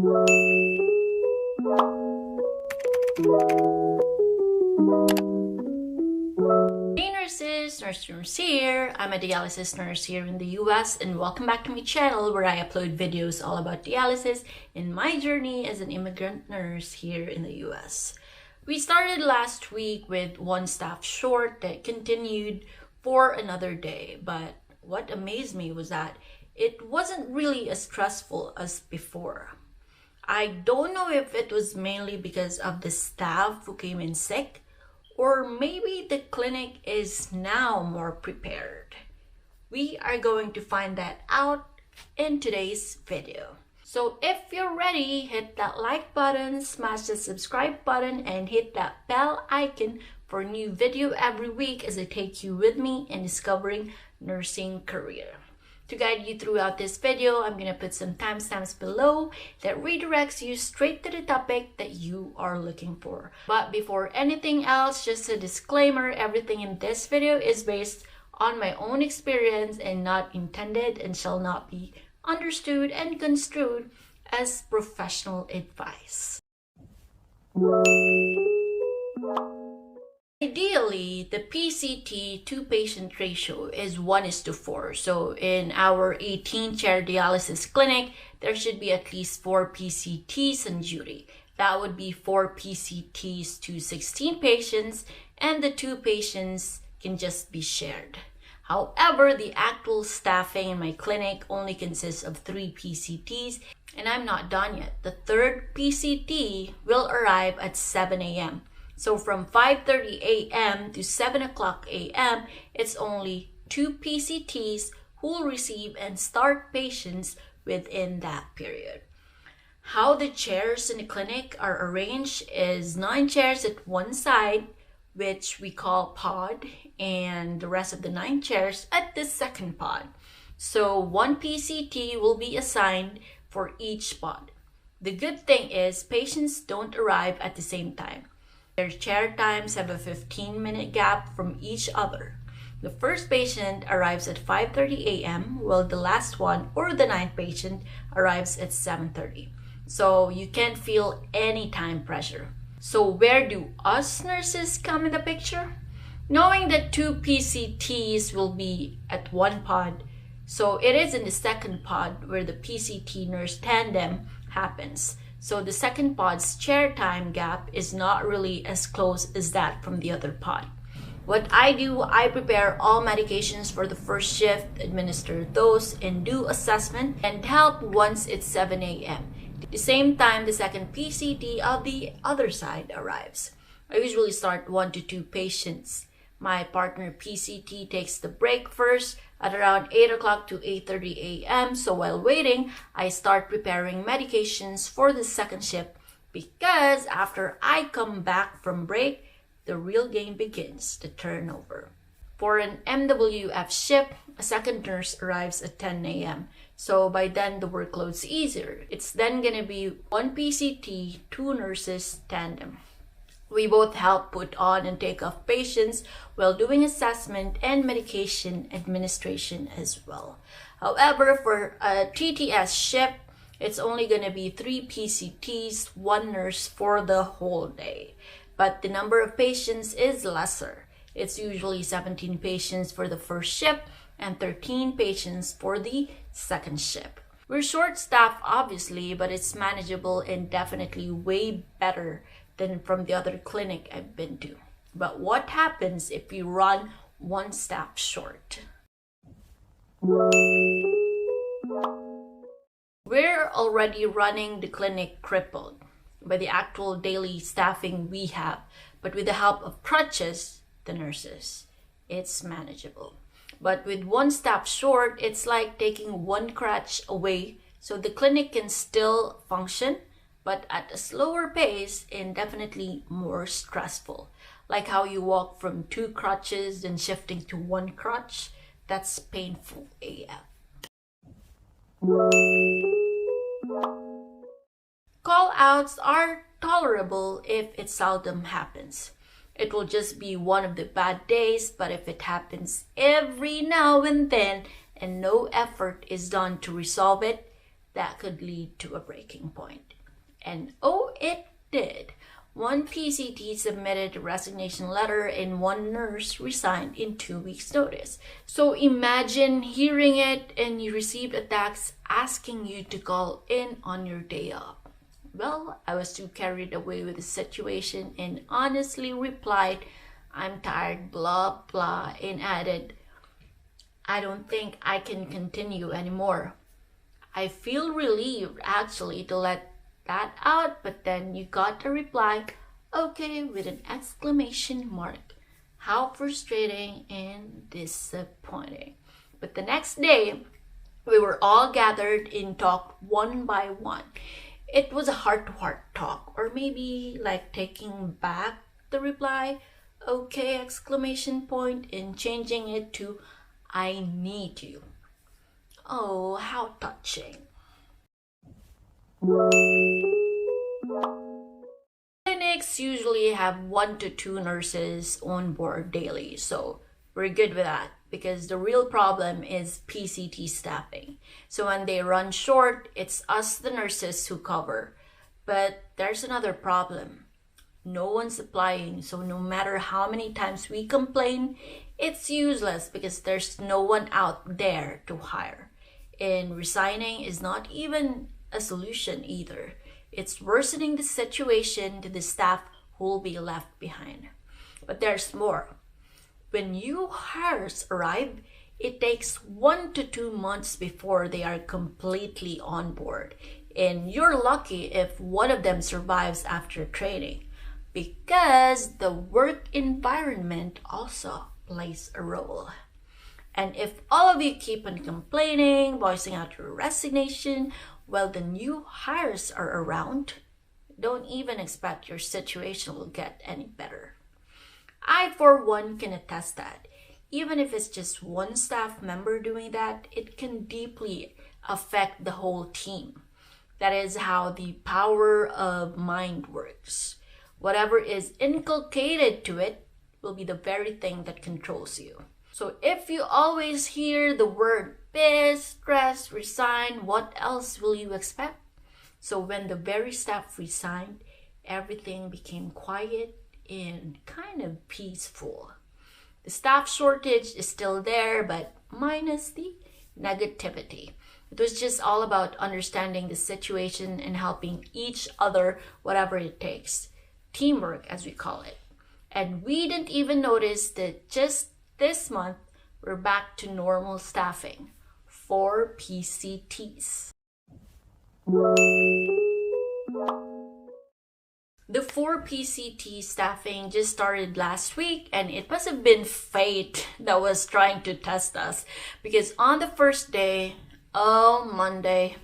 Hey nurses, Nurse here. I'm a dialysis nurse here in the US and welcome back to my channel where I upload videos all about dialysis and my journey as an immigrant nurse here in the US. We started last week with one staff short that continued for another day, but what amazed me was that it wasn't really as stressful as before. I don't know if it was mainly because of the staff who came in sick, or maybe the clinic is now more prepared. We are going to find that out in today's video. So if you're ready, hit that like button, smash the subscribe button, and hit that bell icon for a new video every week as I take you with me in discovering nursing career. To guide you throughout this video, I'm going to put some timestamps below that redirects you straight to the topic that you are looking for. But before anything else, just a disclaimer, everything in this video is based on my own experience and not intended and shall not be understood and construed as professional advice. Ideally, the PCT to patient ratio is 1:4. So in our 18-chair dialysis clinic, there should be at least 4 PCTs on duty. That would be 4 PCTs to 16 patients, and the 2 patients can just be shared. However, the actual staffing in my clinic only consists of 3 PCTs, and I'm not done yet. The 3rd PCT will arrive at 7 a.m. So from 5:30 a.m. to 7 o'clock a.m., it's only 2 PCTs who will receive and start patients within that period. How the chairs in the clinic are arranged is 9 chairs at one side, which we call pod, and the rest of the 9 chairs at the second pod. So 1 PCT will be assigned for each pod. The good thing is patients don't arrive at the same time. Their chair times have a 15-minute gap from each other. The first patient arrives at 5:30 a.m. while the last one, or the 9th patient, arrives at 7:30. So you can't feel any time pressure. So where do us nurses come in the picture? Knowing that 2 PCTs will be at one pod, so it is in the second pod where the PCT nurse tandem happens. So the second pod's chair time gap is not really as close as that from the other pod. What I do, I prepare all medications for the first shift, administer those, and do assessment and help once it's 7 a.m. At the same time, the second PCT of the other side arrives. I usually start 1 to 2 patients. My partner PCT takes the break first at around 8 o'clock to 8:30 a.m. So while waiting, I start preparing medications for the second shift because after I come back from break, the real game begins, the turnover. For an MWF shift, a second nurse arrives at 10 a.m. So by then, the workload's easier. It's then gonna be 1 PCT, 2 nurses tandem. We both help put on and take off patients while doing assessment and medication administration as well. However, for a TTS shift, it's only going to be 3 PCTs, 1 nurse for the whole day. But the number of patients is lesser. It's usually 17 patients for the first shift and 13 patients for the second shift. We're short-staffed, obviously, but it's manageable and definitely way better than from the other clinic I've been to. But what happens if you run 1 staff short? We're already running the clinic crippled by the actual daily staffing we have, but with the help of crutches, the nurses, it's manageable. But with 1 staff short, it's like taking 1 crutch away, so the clinic can still function, but at a slower pace and definitely more stressful. Like how you walk from 2 crutches and shifting to 1 crutch, that's painful AF. Call-outs are tolerable if it seldom happens. It will just be one of the bad days, but if it happens every now and then and no effort is done to resolve it, that could lead to a breaking point. And oh, it did. One PCT submitted a resignation letter and one nurse resigned in 2 weeks' notice. So imagine hearing it and you received a text asking you to call in on your day off. Well, I was too carried away with the situation and honestly replied, "I'm tired, blah, blah," and added, "I don't think I can continue anymore." I feel relieved actually to let that out, but then you got a reply, "Okay," with an exclamation mark. How frustrating and disappointing. But the next day, we were all gathered and talked one by one. It was a heart-to-heart talk, or maybe like taking back the reply, "Okay," exclamation point, and changing it to "I need you." Oh, how touching. Clinics usually have 1 to 2 nurses on board daily, so we're good with that because the real problem is PCT staffing. So when they run short, it's us, the nurses, who cover. But there's another problem. No one's applying, so no matter how many times we complain, it's useless because there's no one out there to hire. And resigning is not even a solution either. It's worsening the situation to the staff who will be left behind. But there's more. When new hires arrive, it takes 1 to 2 months before they are completely on board. And you're lucky if one of them survives after training, because the work environment also plays a role. And if all of you keep on complaining, voicing out your resignation while the new hires are around, don't even expect your situation will get any better. I, for one, can attest that even if it's just one staff member doing that, it can deeply affect the whole team. That is how the power of mind works. Whatever is inculcated to it will be the very thing that controls you. So if you always hear the word pissed, stressed, resign, what else will you expect? So when the very staff resigned, everything became quiet and kind of peaceful. The staff shortage is still there, but minus the negativity. It was just all about understanding the situation and helping each other, whatever it takes. Teamwork, as we call it. And we didn't even notice that just this month, we're back to normal staffing. 4 PCTs. The 4 PCT staffing just started last week, and it must have been fate that was trying to test us, because on the first day, Monday,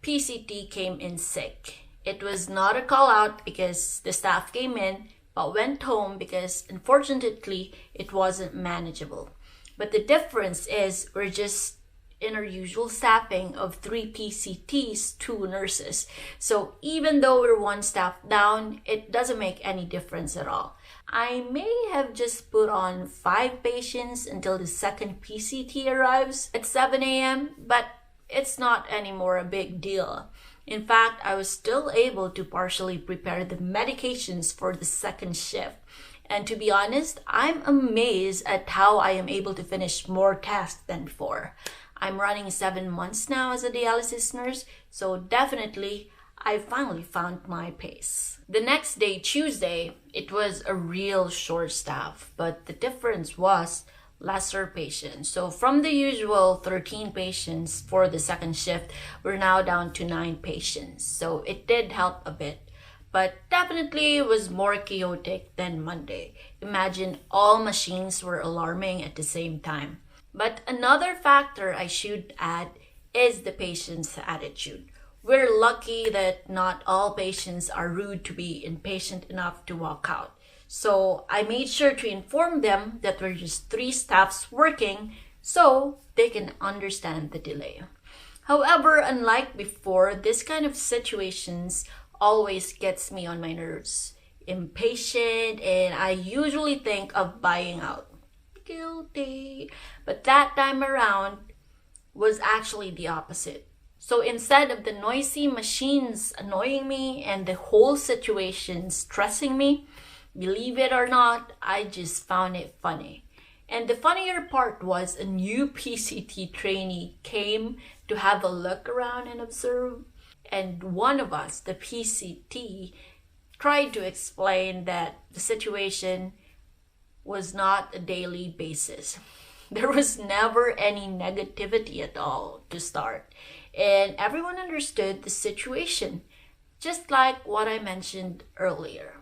PCT came in sick. It was not a call out because the staff came in but went home because unfortunately it wasn't manageable. But the difference is we're just in our usual staffing of 3 PCTs, 2 nurses. So even though we're 1 staff down, it doesn't make any difference at all. I may have just put on 5 patients until the second PCT arrives at 7 a.m., but it's not anymore a big deal. In fact, I was still able to partially prepare the medications for the second shift. And to be honest, I'm amazed at how I am able to finish more tasks than before. I'm running 7 months now as a dialysis nurse, so definitely I finally found my pace. The next day, Tuesday, it was a real short staff, but the difference was lesser patients. So from the usual 13 patients for the second shift, we're now down to 9 patients. So it did help a bit, but definitely it was more chaotic than Monday. Imagine all machines were alarming at the same time. But another factor I should add is the patient's attitude. We're lucky that not all patients are rude to be impatient enough to walk out. So I made sure to inform them that we're just 3 staffs working so they can understand the delay. However, unlike before, this kind of situations always gets me on my nerves. Impatient, and I usually think of buying out. Guilty. But that time around was actually the opposite. So instead of the noisy machines annoying me and the whole situation stressing me, believe it or not, I just found it funny. And the funnier part was a new PCT trainee came to have a look around and observe. And one of us, the PCT, tried to explain that the situation was not a daily basis. There was never any negativity at all to start. And everyone understood the situation, just like what I mentioned earlier.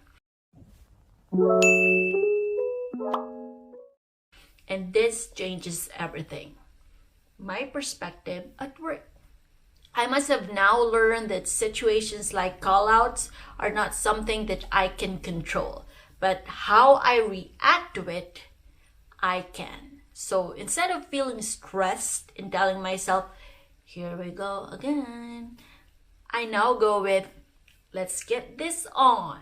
And this changes everything. My perspective at work. I must have now learned that situations like callouts are not something that I can control, but how I react to it, I can. So instead of feeling stressed and telling myself, here we go again, I now go with, let's get this on.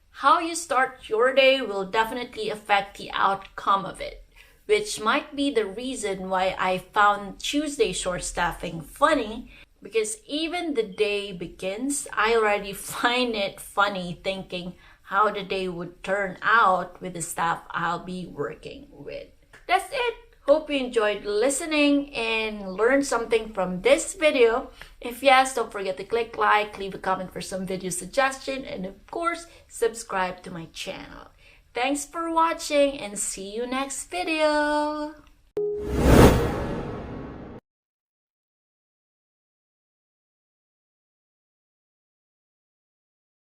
How you start your day will definitely affect the outcome of it, which might be the reason why I found Tuesday short staffing funny, because even the day begins, I already find it funny thinking how the day would turn out with the staff I'll be working with. That's it. Hope you enjoyed listening and learned something from this video. If yes, don't forget to click like, leave a comment for some video suggestion, and of course, subscribe to my channel. Thanks for watching and see you next video.